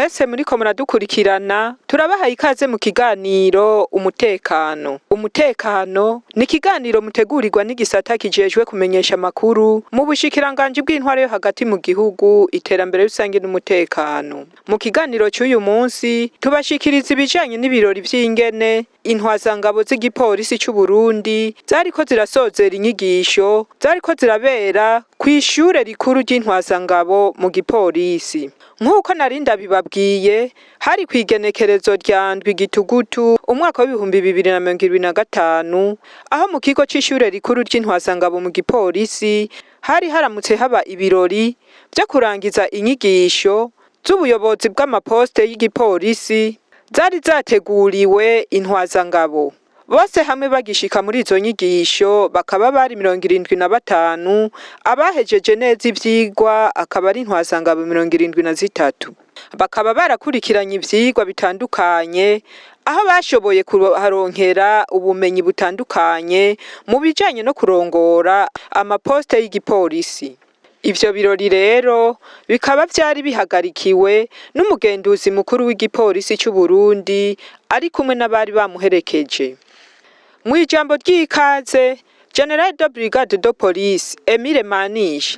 Mwese muriko muradukurikirana turabahaye ikaze mu kiganiro umutekano. Umutekano ni ikiganiro mutegurirwa n'igisata kijejwe kumenyesha amakuru mu bushikiranganji bw'intwaro yo hagati mu gihugu, iterambere rusange n'umutekano. Mu kiganiro cy'uyu munsi tubashikiriza ibijanye n'ibirori vy'ingene intwazangabo z'igipolisi c'u Burundi zariko zirasozera inyigisho zariko zirabera kw'ishure rikuru ry'intwazangabo mu gipolisi. Nk'uko nari ndabibabwiye, hari kw'igenekerezo rya ndwi Gitugutu umwaka w'ibihumbi 2025, aho mu kigo c'ishure rikuru ry'intwazangabo mu gipolisi hari haramutse haba ibirori vyo kurangiza inyigisho z'ubuyobozi bw'amaposte y'igipolisi zari zateguriwe intwazangabo. Bose hamwe bagishika muri izo nyigisho bakaba bari 75, abahejeje neza ivyigwa akaba ari intwazangabo 73. Bakaba barakurikiranye ivyigwa bitandukanye, aho bashoboye kuharonkera ubumenyi butandukanye mu bijanye no kurongora amaposte y'igipolisi. Ivyo birori rero bikaba vyari bihagarikiwe n'umugenduzi mukuru w'igipolisi c'u Burundi ari kumwe n'abari bamuherekeje. Mw'ijambo ry'ikaze, General de Brigade de Police Emile Manish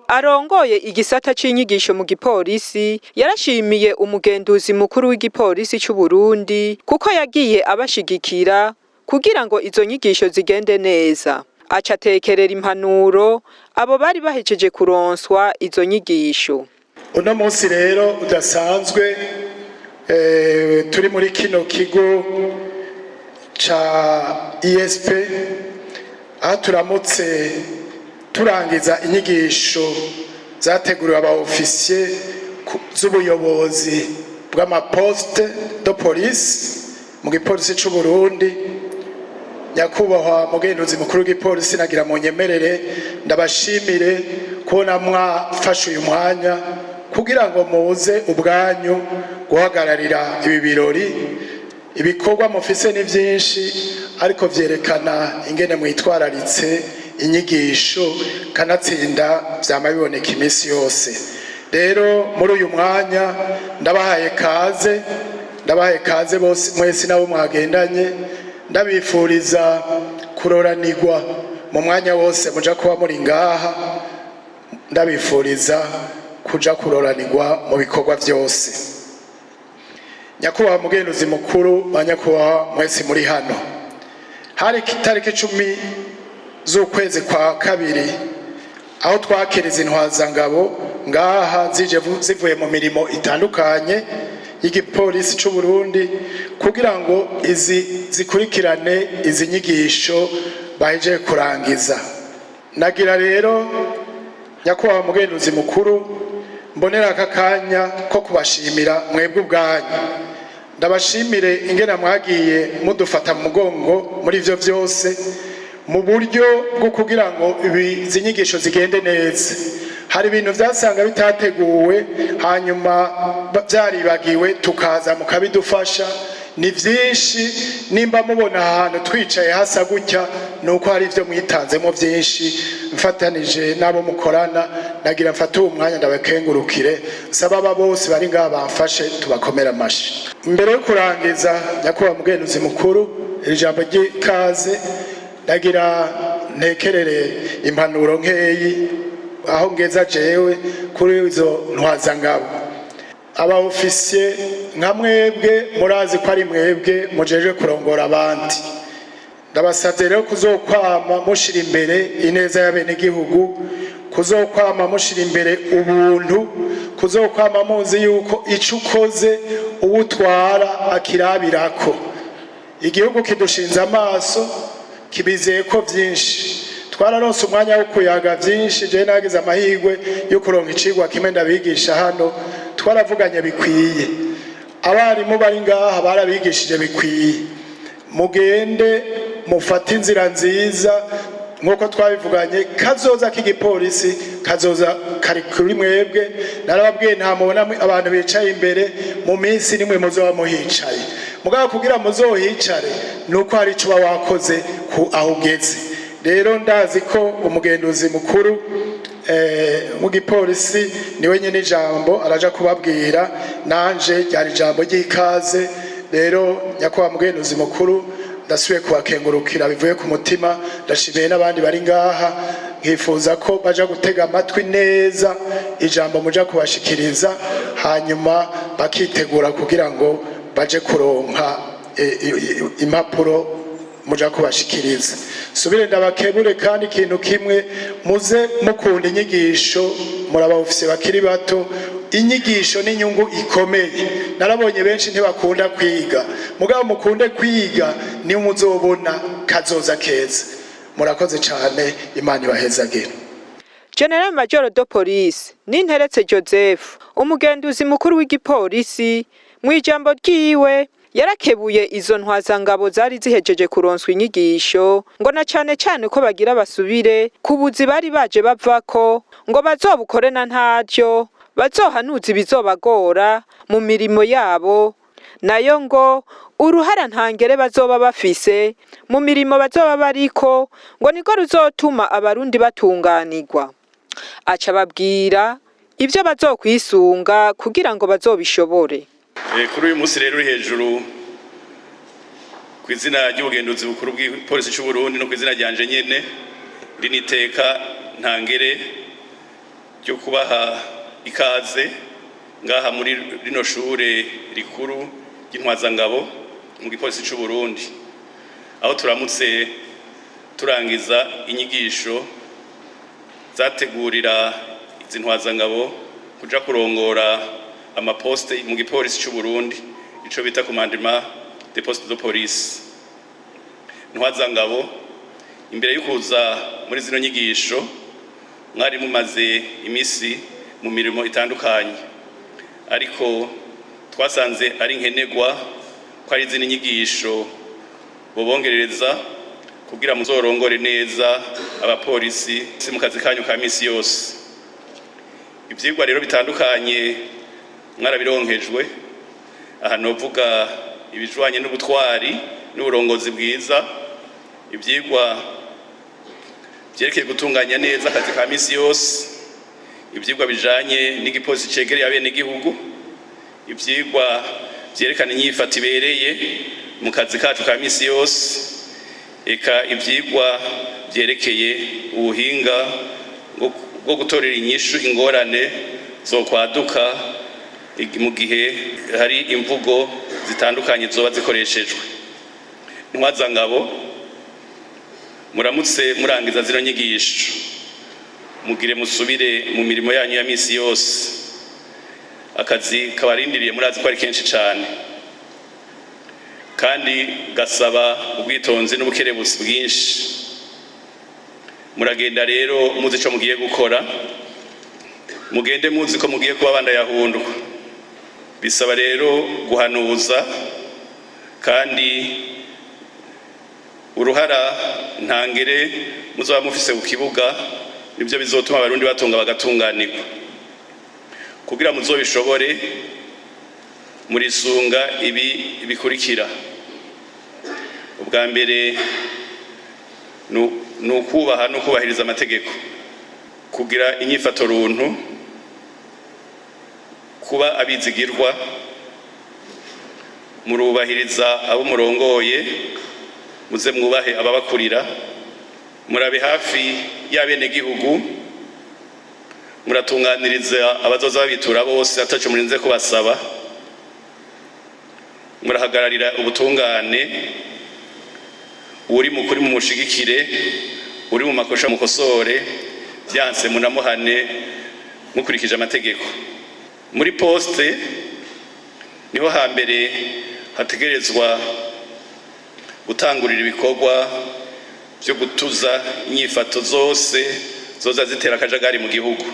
arongoye igisata c'inyigisho mu gipolisi yarashimiye umugenduzi mukuru w'igipolisi c'u Burundi kuko yagiye abashigikira kugira ngo izo nyigisho zigende neza. Aca atekerera impanuro abo bari bahejeje kuronswa izo nyigisho. Uno munsi rero udasanzwe turi muri kino kigo cha ISP, aho turamutse turangiza inyigisho zateguriwe aba ofisiye z'ubuyobozi bw'amaposte de police mu gipolisi c'u Burundi. Nyakubahwa mugenduzi mukuru w'igipolisi, nagira mu nyemerere ndabashimire kubona mwafashe uyu mwanya kugira ngo muze ubwanyu guhagararira ibi birori. Ibikorwa mufise ni vyinshi, ariko vyerekana ingene mwitwararitse inyigisho kanatsinda vyama biboneka imisi yose. Rero muri uyu mwanya ndabahaye kaze bose mwese nabo mwagendanye, ndabifuriza kuroranirwa mu mwanya wose muja kuba muri ngaha, ndabifuriza kuja kuroranirwa mu bikorwa vyose. Nyakubahwa mugenduzi mukuru, banyakubahwa mwese muri hano, hari itariki 10 z'ukwezi kwa kabiri aho twakiriza intwazangabo ngaha zivuye mu mirimo itandukanye y'igipolisi c'u Burundi kugira ngo zikurikirane izi nyigisho bahejeje kurangiza. Nagira rero nyakubahwa mugenduzi mukuru mbonera aka kanya ko kubashimira mwebwe ubwanyu. Ndabashimire ingene mwagiye mudufata mu mugongo muri ivyo vyose mu buryo bwo kugira ngo izi nyigisho zigende neza. Hari ibintu vyasanga bitateguwe hanyuma vyaribagiwe, tukaza mukabidufasha. Ni vyinshi, nimba mubona ahantu twicaye hasa gutya nuko hari ivyo mwitanzemo vyinshi. Mfatanije nabo mukorana, nagira mfate uwo mwanya ndabakengurukire, saba aba bose bari ngaha bamfashe tubakomera amashi. Mbere yo kurangiza, nyakubahwa mugenduzi mukuru, iri jambo ry'ikaze nagira ntekerere impanuro nkeyi aho ngeza jewe kuri izo ntwazangabo. Aba ofisiye nka mwebwe murazi ko ari mwebwe mujeje kurongora abandi. Ndabasavye rero kuzokwama mushira imbere ineza y'abenegihugu, kuzokwama mushira imbere ubuntu, kuzokwama muzi yuko ico ukoze uwutwara akirabirako. Igihugu kidushinze amaso, kibizeye ko vyinshi. Twararonse umwanya wo kuyaga vyinshi, je nagize amahirwe yo kuronka icigwa kimwe ndabigisha hano, twaravuganye bikwiye. Abarimu bari ngaha barabigishije bikwiye. Mugende mufate inzira nziza nkuko twabivuganye, kazoza k'igipolisi kazoza kari kuri mwebwe. Narababwiye nta mubona abantu bicaye imbere mu minsi nimwe muzoba muhicaye, mugabo kugira muzohicare nuko hari ico wakoze ku aho ugeze. Rero ndazi ko umugenduzi mukuru mu gipolisi niwe nyene ijambo araja kubabwira, nanje ryari ijambo ry'ikaze. Rero nyakubahwa mugenuzi mukuru, ndasubiye kubakengurukira bivuye ku mutima. Ndashimiye n'abandi bari ngaha, nkifuza ko baja gutega amatwi neza ijambo muja kubashikiriza, hanyuma bakitegura kugira ngo baje kuronka impapuro muja kubashikiriza. Subire ndabakebure kandi ikintu kimwe, muze mukunda inyigisho, muraba ofise bakiri bato. Inyigisho n'inyungu ikomeye. Narabonye benshi ntibakunda kwiga, mugabo mukunde kwiga ni muzobona kazoza keza. Murakoze cyane, Imana ibahezagire. General Major de Police Ninteretse Joseph, umugenduzi mukuru w'igipolisi, mu ijambo ryiwe yarakebuye izo ntwazangabo zari zihejeje kuronswa inyigisho, ngo na cane ko bagira basubire ku buzi bari baje bavako, ngo bazobukore na ntaryo, bazohanuza ibizobagora mu mirimo yabo, nayo ngo uruhara ntangere bazoba bafise mu mirimo bazoba bariko, ngo niko ruzotuma abarundi batunganirwa. Aca babwira ivyo bazokwisunga kugira ngo bazobishobore. Kuri uyu munsi rero uri hejuru ku izina ry'ubugenduzi bukuru bw'ipolisi cy'u Burundi no ku izina ryanje nyene, riniteka ntangere ryo kubaha ikaze ngaha muri rino shure rikuru ry'intwazangabo mu gipolisi cy'u Burundi, aho turamutse turangiza inyigisho zategurira izi ntwazangabo kuja kurongora amaposte mu gipolisi cy'u Burundi, ico bita commandement des postes de police. Ntwazangabo, imbere y'ukuza muri zino nyigisho mwari mumaze imisi mu mirimo itandukanye, ariko twasanze ari nkenegwa ko ari zino nyigisho bobongerereza kugira muzorongore neza abapolisi mu kazi kanyu ka misi yose. Ivyigwa rero bitandukanye mwarabironkejwe, aha novuga ibijwanye n'ubutwari n'uburongozi bwiza, ivyigwa vyerekeye gutunganya neza akazi ka misi yose, ivyigwa bijanye n'igipolisi cegereye abenegihugu, ivyigwa vyerekana inyifato ibereye mu kazi kacu ka misi yose, eka ivyigwa vyerekeye ubuhinga bwo gutorera inyishu ingorane zokwaduka mu gihe hari imvugo zitandukanye zoba zikoreshejwe. Ntwazangabo, muramutse murangiza zino nyigisho, mugire musubire mu mirimo yanyu ya misi yose. Akazi kabarindiriye murazi ko ari kenshi cyane, kandi gasaba ubwitonzi n'ubukerebutsi bwinshi. Muragenda rero muzi ico mugiye gukora, mugende muzi ko mugiye kuba bandayahundwa. Bisaba rero guhanuza, kandi uruhara ntangere muzoba mufise ku kibuga nibyo bizotuma abarundi batunga bagatunganirwa. Kugira muzobishobore, murisunga ibi bikurikira. Ubwa mbere ni ukubaha no kubahiriza amategeko, kugira inyifato runtu, kuba abizigirwa, murubahiriza abo murongoye, muze mwubahe ababakurira, murabe hafi y'abenegihugu, muratunganiriza abazoza babitura bose ataco murinze kubasaba, murahagararira ubutungane, uri mukuri mumushigikire, uri mu makosha mukosore, vyanse munamuhane mukurikije amategeko. Muri poste niho hambere hategerezwa gutangurira ibikorwa byo gutuza inyifato zose zoza zitera akajagari mu gihugu.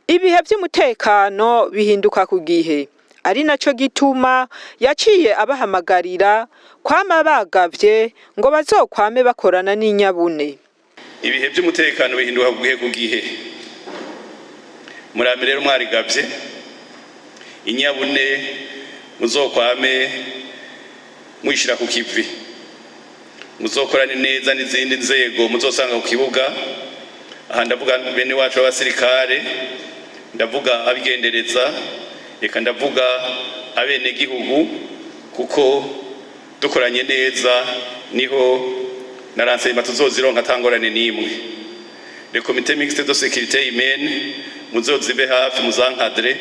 Ibihe by'umutekano bihinduka ku gihe, ari naco gituma yaciye abahamagarira kwama bagavye ngo bazokwame bakorana n'inyabune. Ibihe by'umutekano bihinduka ku gihe, murame rero mwarigavye inyabune, muzokwame mwishira ku kivi, muzokorane neza n'izindi nzego muzosanga ku kibuga, aha ndavuga bene wacu b'abasirikare, ndavuga abigendereza, eka ndavuga abene gihugu, kuko dukoranye neza niho na renseignement tuzozironka tangorane nimwe. Le comité mixte de sécurité humaine muzozibe hafi muzankadre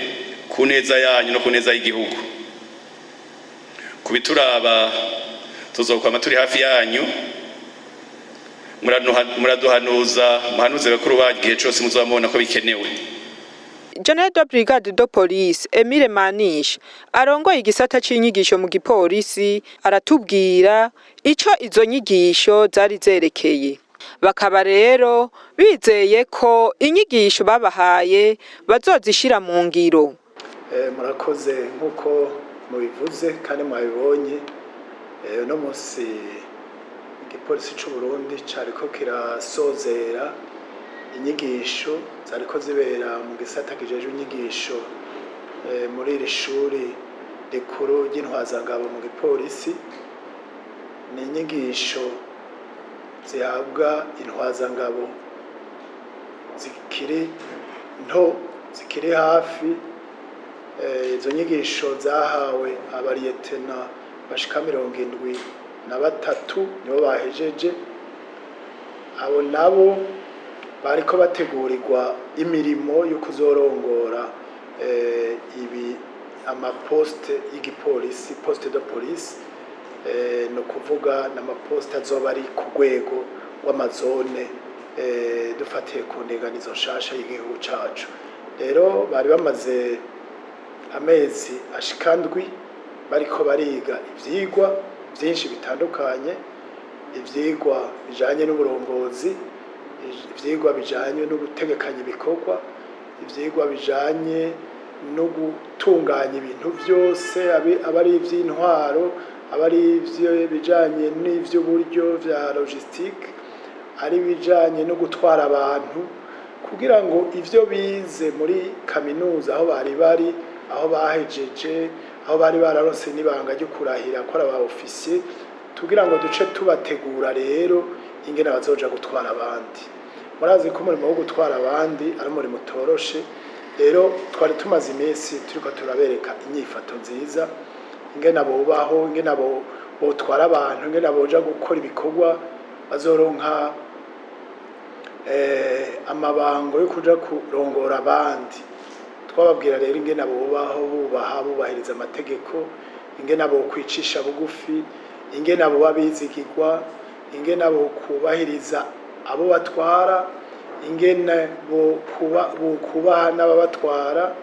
ku neza yanyu no ku neza y'igihugu. Kubituraba tuzokwama turi hafi yanyu, muraduhanuza muhanuze bakuru bacu igihe cyose muzabona ko bikenewe. General de Brigade de Police Emile Manish arongoye igisata c'inyigisho mu gipolisi aratubwira ico izo nyigisho zari zerekeye. Bakaba rero bizeye ko inyigisho babahaye bazozishira mu ngiro. Murakoze nkuko mubivuze kandi mwabibonye, no munsi igipolisi c'u Burundi cariko kirasozera inyigisho zariko zibera mu gisata kijejwe inyigisho muri iri shuri rikuru ry'intwazangabo mu gipolisi. Ni inyigisho zihabwa intwazangabo zikiri nto, zikiri hafi. Izo nyigisho zahawe abariyetena bashika 73 nibo bahejeje. Abo nabo bariko bategurirwa imirimo yo kuzorongora ibi amaposte y'igipolisi, poste de police, no kuvuga n'amaposte azoba ari ku rwego w'amazone dufatiye ku ndinganizo nshasha y'igihugu cacu. Rero bari bamaze amezi ashikandwi bariko bariga ivyigwa byinshi bitandukanye, ivyigwa bijanye n'uburongozi, ivyigwa bijanye no gutegekanya ibikorwa, ivyigwa bijanye no gutunganya ibintu byose, abari ivy'intwaro, abari ivyo bijanye n'ivy'uburyo vya logistique, ari bijanye no gutwara abantu, kugira ngo ivyo bize muri kaminuza aho bari aho bahejeje, aho bari bararonse n'ibanga ryo kurahira ko aba officier, tugira ngo duce tubategura rero ingene bazoja gutwara abandi. Murazi ko umurimo wo gutwara abandi ari umurimo utoroshe. Rero twari tumaze iminsi turiko turabereka inyifato nziza, ingene abobaho, ingene botwara abantu, ingene boja gukora ibikorwa, bazoronka amabango yo kuja kurongora abandi. Twababwira rero ingene abobaho, bubahiriza amategeko, ingene abo kwicisha bugufi, ingene abo babizigirwa, ingene abo kubahiriza abo batwara, ingene bo kubaha n'ababatwara,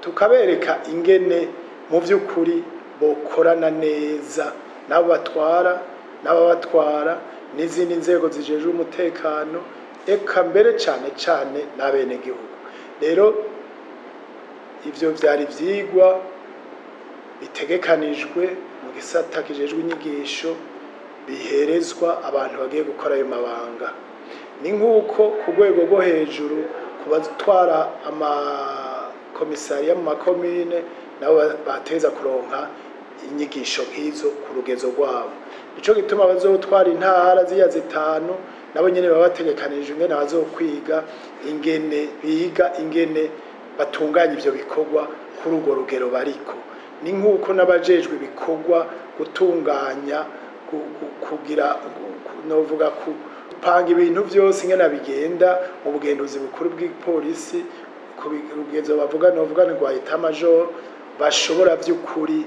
tukabereka ingene mu by'ukuri bokorana neza n'abo batwara n'ababatwara n'izindi nzego zijejwe umutekano, eka mbere cyane n'abene gihugu. Rero ivyo vyari vyigwa bitegekanijwe mu gisata kijejwe inyigisho biherezwa abantu bagiye gukora ayo mabanga. Ni nk'uko ku rwego rwo hejuru kubatwara amakomisariya mu makomine nabo bateza kuronka inyigisho nk'izo ku rugezo rwabo. Nico gituma bazotwara intara ziya zitanu nabo nyene baba bategekanije ingene bazokwiga, ingene biga, ingene batunganya ivyo bikorwa kuri urwo rugero bariko. Ni nk'uko n'abajejwe ibikorwa gutunganya, kugira novuga kupanga ibintu byose ingene bigenda mu bugenduzi bukuru bw'ipolisi, ku rugezo bavuga novuga ni rwa etat major, bashobora by'ukuri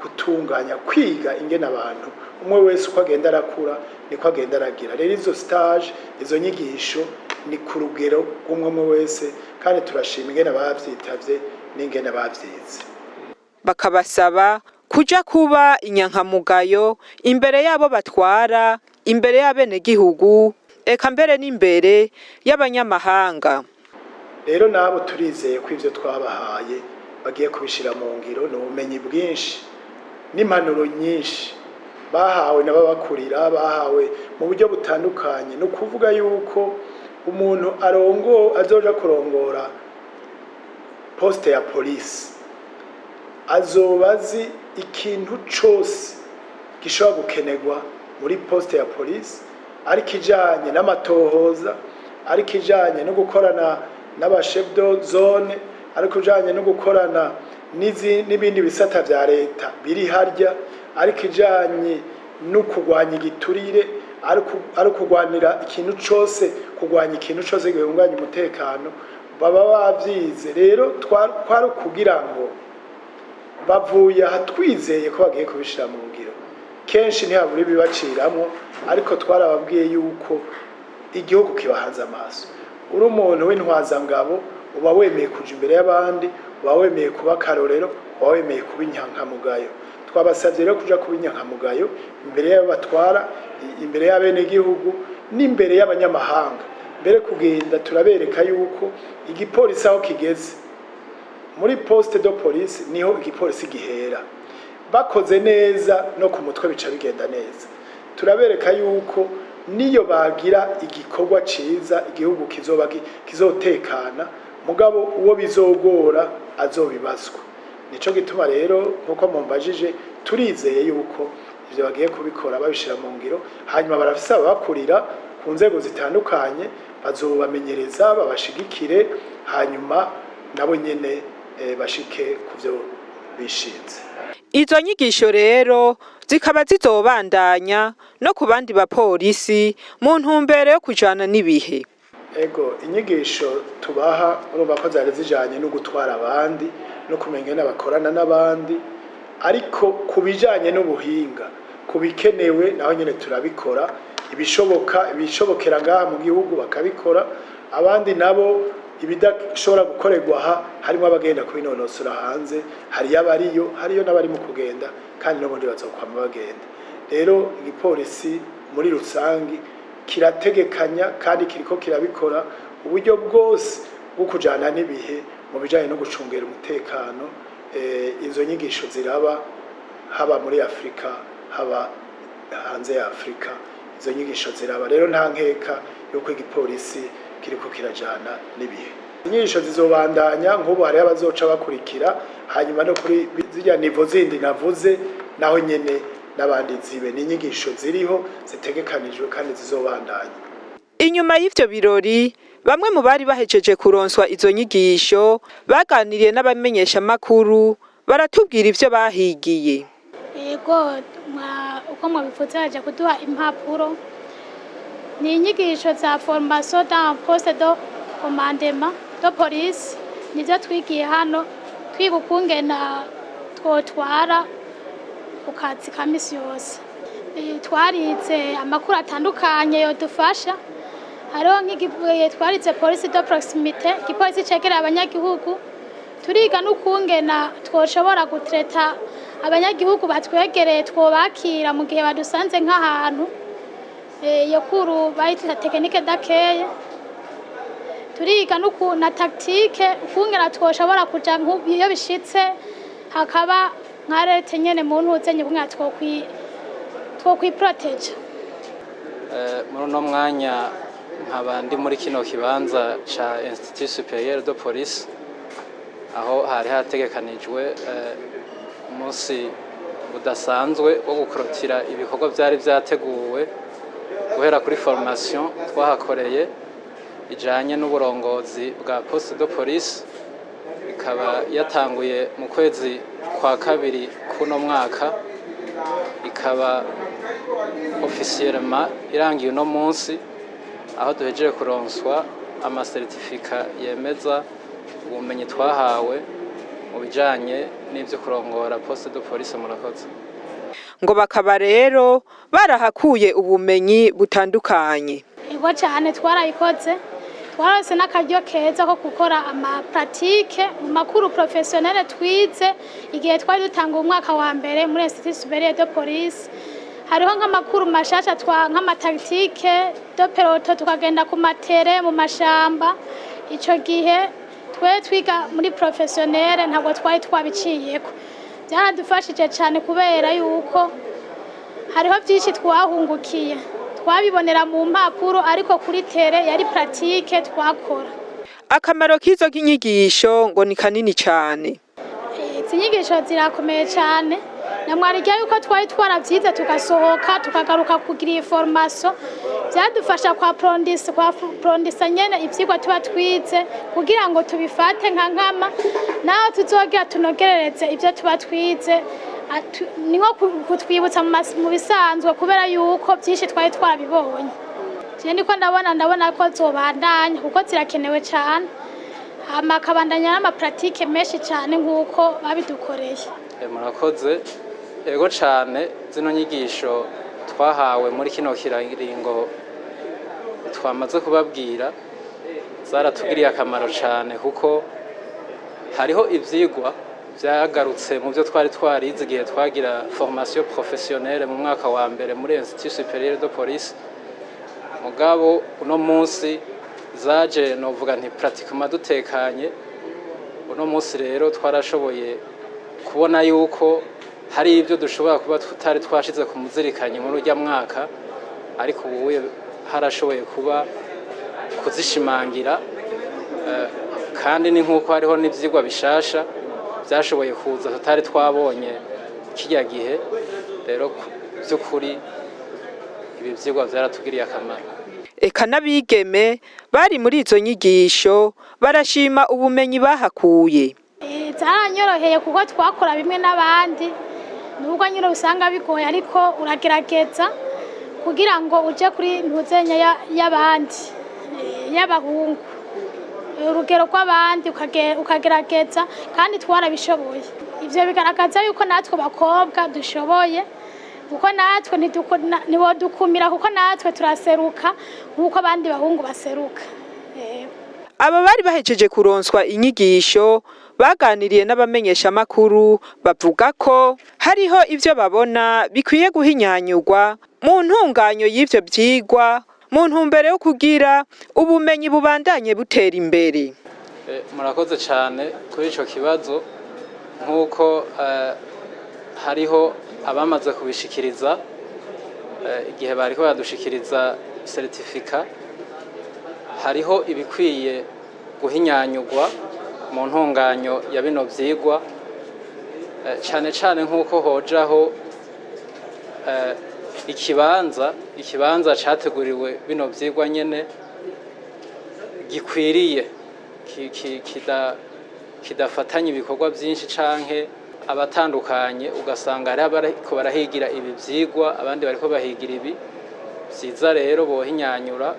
gutunganya, kwiga ingene abantu umwe wese uko agenda arakura niko agenda aragira. Rero izo stage, izo nyigisho ni ku rugero umwe wese, kandi turashima ingene bavyitavye n'ingene bavyize. Bakabasaba kuja kuba inyankamugayo imbere yabo batwara, imbere y'abene gihugu, eka mbere n'imbere y'abanyamahanga. Rero nabo turizeye ko ivyo twabahaye bagiye kubishira mu ngiro, n'ubumenyi bwinshi n'impanuro nyinshi bahawe n'ababakurira, bahawe mu buryo butandukanye. No kuvuga yuko umuntu azoja kurongora poste ya polisi azobazi ikintu cose gishobora gukenerwa muri poste ya polisi, ari kijanye n'amatohoza, ariko ijanye no gukorana n'abashef de zone, ariko ijanye no gukorana n'ibindi bisata vya leta biri harya, ariko ijanye no kurwanya igiturire, ari kurwanira ikintu cose, kurwanya ikintu cose gihunganya umutekano, baba bavyize. Rero twari kugira ngo bavuye aha twizeye ko bagiye kubishira mu ngiro. Kenshi ntihabura ibibaciramwo, ariko twarababwiye yuko igihugu kibahanze amaso. Uri umuntu w'intwazangabo uba wemeye kuja imbere y'abandi, uba wemeye kuba karorero, uba wemeye kuba inyankamugayo. Twabasavye rero kuja kuba inyankamugayo imbere y'abatwara, imbere y'abenegihugu n'imbere y'abanyamahanga. Mbere kugenda turabereka yuko igipolisi aho kigeze, muri poste de police niho igipolisi gihera. Bakoze neza no ku mutwe bica bigenda neza. Turabereka yuko niyo bagira igikorwa ciza igihugu kizotekana, mugabo uwo bizogora azobibazwa. Nico gituma rero nkuko mumbajije turizeye yuko ivyo bagiye kubikora babishira mu ngiro, hanyuma barafisa abakurira ku nzego zitandukanye, bazobamenyereza babashigikire, hanyuma nabo nyene bashike kuvyo bishinze. Izo nyigisho rero zikaba zizobandanya no ku bandi bapolisi mu ntumbero yo kujana n'ibihe. Ego, inyigisho tubaha urumva ko zari zijanye no gutwara abandi no kumenya n'abakorana n'abandi, ariko kubijanye n'ubuhinga, kubikenewe naho nyene turabikora, ibishobokera ngaha mu gihugu bakabikora, abandi nabo ibidashobora gukorerwa aha harimo abagenda kubinonosora hanze, hariyo n'abari mu kugenda kandi n'ubundi bazokwama bagenda. Rero igipolisi muri rusangi kirategekanya kandi kiriko kirabikora uburyo bwose bwo kujana n'ibihe mu bijanye no gucungera umutekano. Izo nyigisho ziraba haba muri Afrika, haba hanze ya Afrika, izo nyigisho ziraba. Rero nta nkeka yuko igipolisi kiriko kirajana n'ibihe. Inyigisho zizobandanya, nk'ubu hari abazoca bakurikira, hanyuma no kuri zirya nivo zindi navuze naho nyene n'abandi zibe. Ni inyigisho ziriho zitegekanijwe kandi zizobandanya. Inyuma y'ivyo birori, bamwe mu bari bahejeje kuronswa izo nyigisho baganiriye n'abamenyesha makuru, baratubwira ivyo bahigiye. Yego, uko mwabivuze haje kuduha impapuro. Ni inyigisho za formation dans poste de commandement de police, nivyo twigiye hano, twiga ukungena twotwara ku kazi ka misi yose. Twarize amakuru atandukanye yodufasha, hariho nk'igihe twarize police de proximité, igipolisi cegereye abanyagihugu. Turiga n'ukungena twoshobora gutreta abanyagihugu batwegereye, twobakira mu gihe badusanze nk'ahantu. Iyo kuru bayita technique d'accueil. Turiga na tactique, ukungena twoshobora kuja nk'iyo bishitse hakaba nka leta nyene mu ntuzenye kumwe twokwiprotege. Muri uno mwanya nkaba ndi muri kino kibanza ca Institut Supérieur de Police, aho hari hategekanijwe umunsi udasanzwe wo gukorotira ibikorwa vyari vyateguwe guhera kuri formation twahakoreye ijanye n'uburongozi bwa poste de police. Ikaba yatanguye mu kwezi kwa kabiri kuno mwaka, ikaba officiellement irangiye uno munsi, aho duhejeje kuronswa amasertifika yemeza ubumenyi twahawe mu bijanye n'ivyo kurongora poste de police. Murakoze. Ngo bakaba rero barahakuye ubumenyi butandukanye. Ego cyane twarayikoze, twarose n'akaryo keza ko gukora pratique mu makuru professionnel twize igihe twari dutanga umwaka wa mbere muri Institut Supérieur de Police. Hariho nk'amakuru mashasha nk'amatactique de peloton, tukagenda ku matere mu mashamba. Ico gihe twiga muri professionnel ntabwo twari twabiciyeko. Byaradufashije cyane kubera yuko hariho byinshi twahungukiye, twabibonera mu mpapuro, ariko kuri tere yari pratique twakora. Akamaro k'izo nyigisho ngo ni kanini cyane. Izi nyigisho zirakomeye cyane namwarigiye yuko twari twaravyize tugasohoka tukagaruka kugira iyi formation byadufasha kwa prondisa nyene ivyigwa tuba twize kugira ngo tubifate nka nkama naho tuzogira tunogerereze ivyo tuba twize ni nko kutwibutsa mu bisanzwe kubera yuko byinshi twari twarabibonye. Je niko ndabona ko zobandanya kuko zirakenewe cyane amakabandanya n'amapratike menshi cyane nk'uko babidukoreye. Murakoze ego cyane zino nyigisho twahawe muri kino kiringo twamaze kubabwira zaratugiriye akamaro cyane kuko hariho ivyigwa byagarutse mu byo twari twarize igihe twagira formation professionnelle mu mwaka wa mbere muri Institut Supérieur de Police. Mugabo uno munsi zaje novuga nti pratiquement dutekanye. Uno munsi rero twarashoboye kubona yuko hari ibyo dushobora kuba tutari twashize ku muzirikanye muri urya mwaka, ariko ubu harashoboye kuba kuzishimangira, kandi ni nk'uko hariho n'ivyigwa bishasha byashoboye kuza tutari twabonye kijya gihe. Rero by'ukuri ibi vyigwa byaratugiriye akamaro. Eka n'abigeme bari muri izo nyigisho barashima ubumenyi bahakuye. Zaranyoroheye kuko twakora bimwe n'abandi, nubwo nyine usanga bigoye ariko uragerageza kugira ngo uje kuri ntuzenya y'abandi y'abahungu, urugero rw'abandi ukagerageza, kandi twarabishoboye. Ivyo bigaragaza yuko natwe bakobwa dushoboye, kuko natwe ntiwodukumira kuko natwe turaseruka nk'uko abandi bahungu baseruka. Aba bari bahejeje kuronswa inyigisho baganiriye n'abamenyesha makuru bavuga ko hariho ivyo babona bikwiye guhinyanyurwa mu ntunganyo y'ivyo vyigwa mu ntumbero yo kugira ubumenyi bubandanye butera imbere. Murakoze cyane kuri ico kibazo. Nk'uko hariho abamaze kubishikiriza igihe bariko badushikiriza certificat, hariho ibikwiye guhinyanyurwa mu ntunganyo ya bino vyigwa, cyane cyane nk'uko hojaho ikibanza categuriwe bino vyigwa nyene gikwiriye, kidafatanya ibikorwa byinshi canke abatandukanye, ugasanga ari abariko barahigira ibi vyigwa abandi bariko bahigira ibi. Vyiza rero bohinyanyura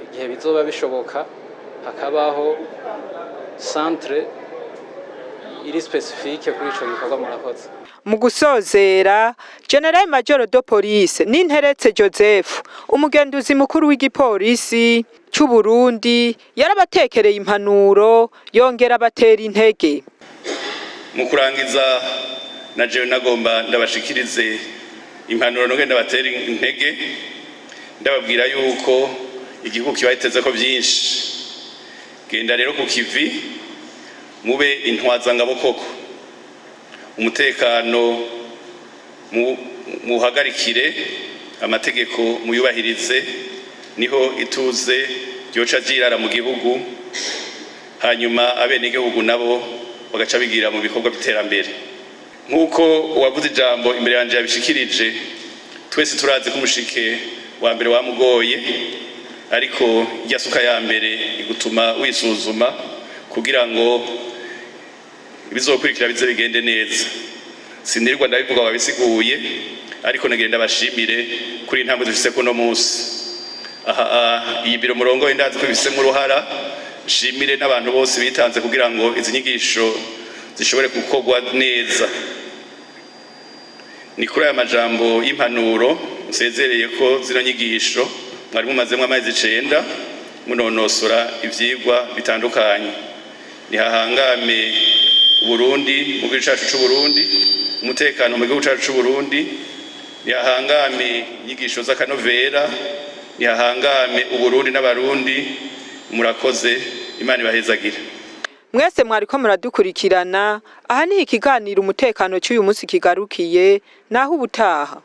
igihe bizoba bishoboka, hakabaho centre iri specifique kuri ico gikorwa. Murakoze. Mu gusozera, General Major de Police Ninteretse Joseph, umugenduzi mukuru w'igipolisi cy'u Burundi, yarabatekereye impanuro yongera batera intege. Mu kurangiza na jewe nagomba ndabashikirize impanuro nogenda batera intege, ndababwira yuko igihugu kibateze ko byinshi. Genda rero ku kivi mube intwazangabo koko, umutekano muhagarikire, amategeko muyubahirize, niho ituze ryoca jirara mu gihugu, hanyuma abenegihugu nabo bagaca bigira mu bikorwa by'iterambere. Nk'uko uwavuze ijambo imbere yanje yabishikirije, twese turazi ko umushike wa mbere wamugoye, ariko ryasuka ya mbere igutuma wisuzuma kugira ngo ibizokurikira bize bigende neza. Sindirirwa ndabivuga wabisiguye, ariko nagenda bashimire kuri intambwe dufise ko no munsi. Iyi biro murongo indazi ko bifise mu ruhara, shimire n'abantu bose bitanze kugira ngo izi nyigisho zishobore gukorwa neza. Ni kuri aya majambo y'impanuro nsezereye ko zino nyigisho mwari mumazemwo amezi 9 munonosora ivyigwa bitandukanye. Nihahangame Burundi mu gihugu cyacu cy'u Burundi, umutekano mu gihugu cyacu cy'u Burundi, nihahangame inyigisho z'akanovera, nihahangame Uburundi n'abarundi. Murakoze, Imana ibahezagire. Mwese mwariko muradukurikirana, aha ni ikiganiro umutekano cy'uyu munsi kigarukiye, naho ubutaha.